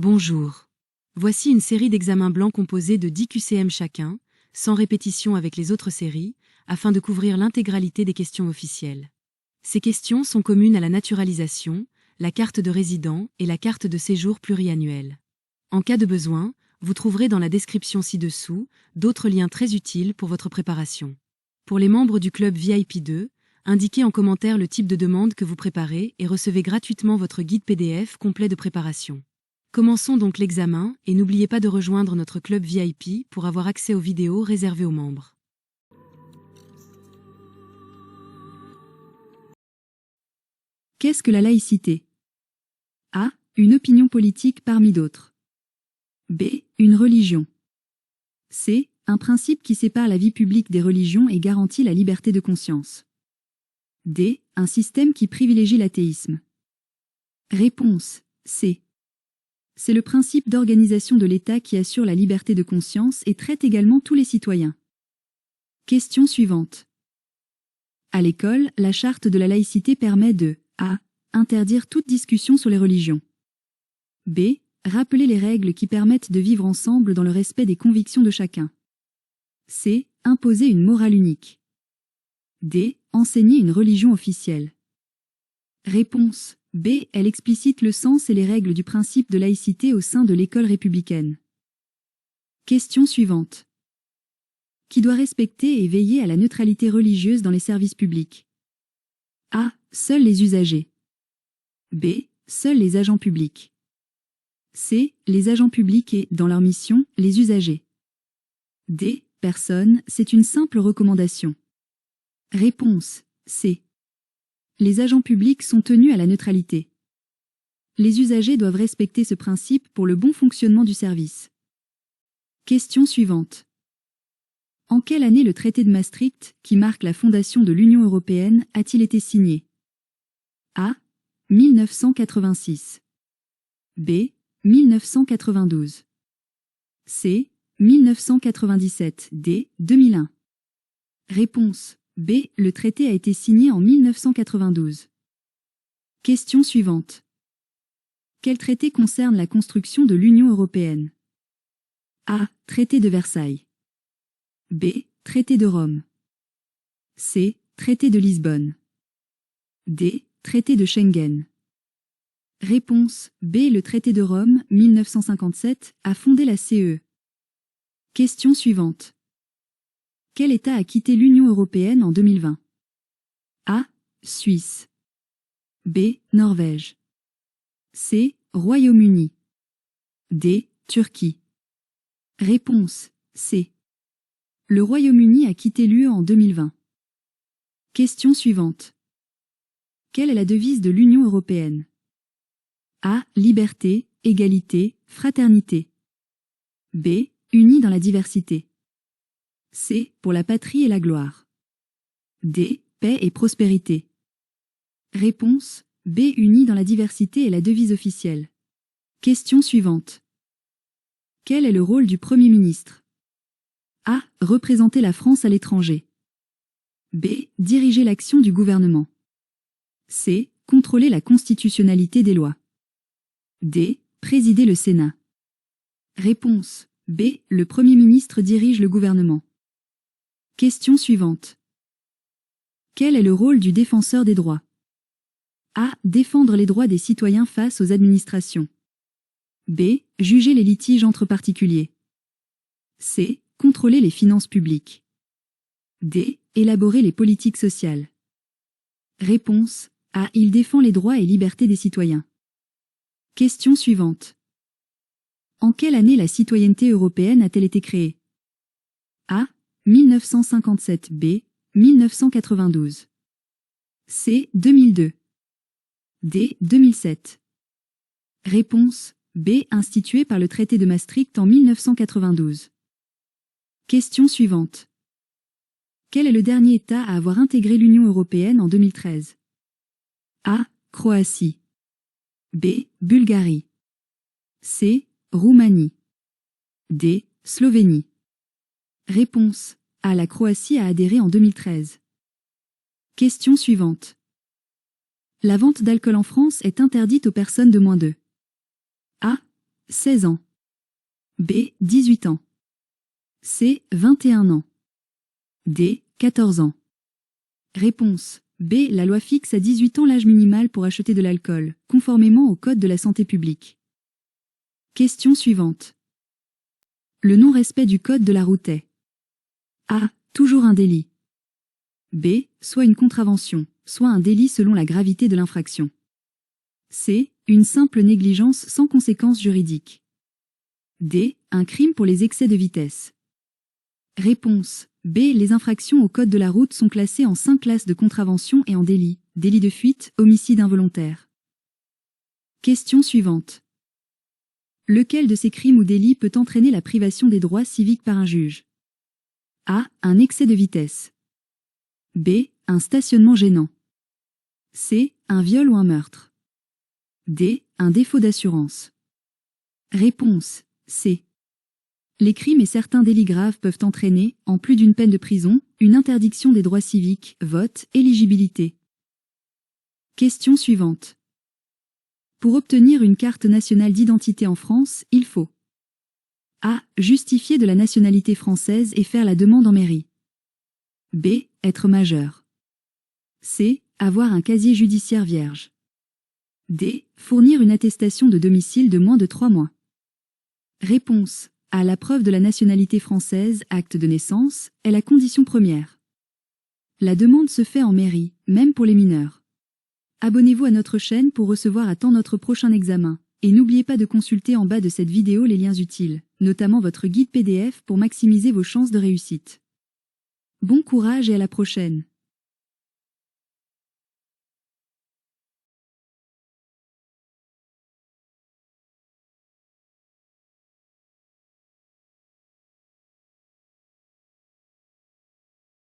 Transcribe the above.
Bonjour. Voici une série d'examens blancs composés de 10 QCM chacun, sans répétition avec les autres séries, afin de couvrir l'intégralité des questions officielles. Ces questions sont communes à la naturalisation, la carte de résident et la carte de séjour pluriannuelle. En cas de besoin, vous trouverez dans la description ci-dessous d'autres liens très utiles pour votre préparation. Pour les membres du club VIP2, indiquez en commentaire le type de demande que vous préparez et recevez gratuitement votre guide PDF complet de préparation. Commençons donc l'examen et n'oubliez pas de rejoindre notre club VIP pour avoir accès aux vidéos réservées aux membres. Qu'est-ce que la laïcité? A. Une opinion politique parmi d'autres. B. Une religion. C. Un principe qui sépare la vie publique des religions et garantit la liberté de conscience. D. Un système qui privilégie l'athéisme. Réponse C. C'est le principe d'organisation de l'État qui assure la liberté de conscience et traite également tous les citoyens. Question suivante. À l'école, la charte de la laïcité permet de A. Interdire toute discussion sur les religions. B. Rappeler les règles qui permettent de vivre ensemble dans le respect des convictions de chacun. C. Imposer une morale unique. D. Enseigner une religion officielle. Réponse B. Elle explicite le sens et les règles du principe de laïcité au sein de l'école républicaine. Question suivante. Qui doit respecter et veiller à la neutralité religieuse dans les services publics? A. Seuls les usagers. B. Seuls les agents publics. C. Les agents publics et, dans leur mission, les usagers. D. Personne, c'est une simple recommandation. Réponse C. Les agents publics sont tenus à la neutralité. Les usagers doivent respecter ce principe pour le bon fonctionnement du service. Question suivante. En quelle année le traité de Maastricht, qui marque la fondation de l'Union européenne, a-t-il été signé? A. 1986. B. 1992. C. 1997. D. 2001. Réponse B. Le traité a été signé en 1992. Question suivante. Quel traité concerne la construction de l'Union européenne? A. Traité de Versailles. B. Traité de Rome. C. Traité de Lisbonne. D. Traité de Schengen. Réponse B. Le traité de Rome, 1957, a fondé la CE. Question suivante. Quel État a quitté l'Union européenne en 2020? A. Suisse. B. Norvège. C. Royaume-Uni. D. Turquie. Réponse C. Le Royaume-Uni a quitté l'UE en 2020. Question suivante. Quelle est la devise de l'Union européenne? A. Liberté, égalité, fraternité. B. Unis dans la diversité. C. Pour la patrie et la gloire. D. Paix et prospérité. Réponse B. Unis dans la diversité est la devise officielle. Question suivante. Quel est le rôle du Premier ministre? A. Représenter la France à l'étranger. B. Diriger l'action du gouvernement. C. Contrôler la constitutionnalité des lois. D. Présider le Sénat. Réponse B. Le Premier ministre dirige le gouvernement. Question suivante. Quel est le rôle du défenseur des droits? A. Défendre les droits des citoyens face aux administrations. B. Juger les litiges entre particuliers. C. Contrôler les finances publiques. D. Élaborer les politiques sociales. Réponse A. Il défend les droits et libertés des citoyens. Question suivante. En quelle année la citoyenneté européenne a-t-elle été créée? A. 1957. B. 1992. C. 2002. D. 2007. Réponse B. Instituée par le traité de Maastricht en 1992. Question suivante. Quel est le dernier État à avoir intégré l'Union européenne en 2013? A. Croatie. B. Bulgarie. C. Roumanie. D. Slovénie. Réponse A. La Croatie a adhéré en 2013. Question suivante. La vente d'alcool en France est interdite aux personnes de moins de A. 16 ans. B. 18 ans. C. 21 ans. D. 14 ans. Réponse B. La loi fixe à 18 ans l'âge minimal pour acheter de l'alcool, conformément au Code de la santé publique. Question suivante. Le non-respect du Code de la route est A. Toujours un délit. B. Soit une contravention, soit un délit selon la gravité de l'infraction. C. Une simple négligence sans conséquence juridique. D. Un crime pour les excès de vitesse. Réponse B. Les infractions au Code de la route sont classées en 5 classes de contravention et en délit, délit de fuite, homicide involontaire. Question suivante. Lequel de ces crimes ou délits peut entraîner la privation des droits civiques par un juge? A. Un excès de vitesse. B. Un stationnement gênant. C. Un viol ou un meurtre. D. Un défaut d'assurance. Réponse C. Les crimes et certains délits graves peuvent entraîner, en plus d'une peine de prison, une interdiction des droits civiques, vote, éligibilité. Question suivante. Pour obtenir une carte nationale d'identité en France, il faut A. Justifier de la nationalité française et faire la demande en mairie. B. Être majeur. C. Avoir un casier judiciaire vierge. D. Fournir une attestation de domicile de moins de 3 mois. Réponse A. La preuve de la nationalité française, acte de naissance, est la condition première. La demande se fait en mairie, même pour les mineurs. Abonnez-vous à notre chaîne pour recevoir à temps notre prochain examen, et n'oubliez pas de consulter en bas de cette vidéo les liens utiles, notamment votre guide PDF pour maximiser vos chances de réussite. Bon courage et à la prochaine!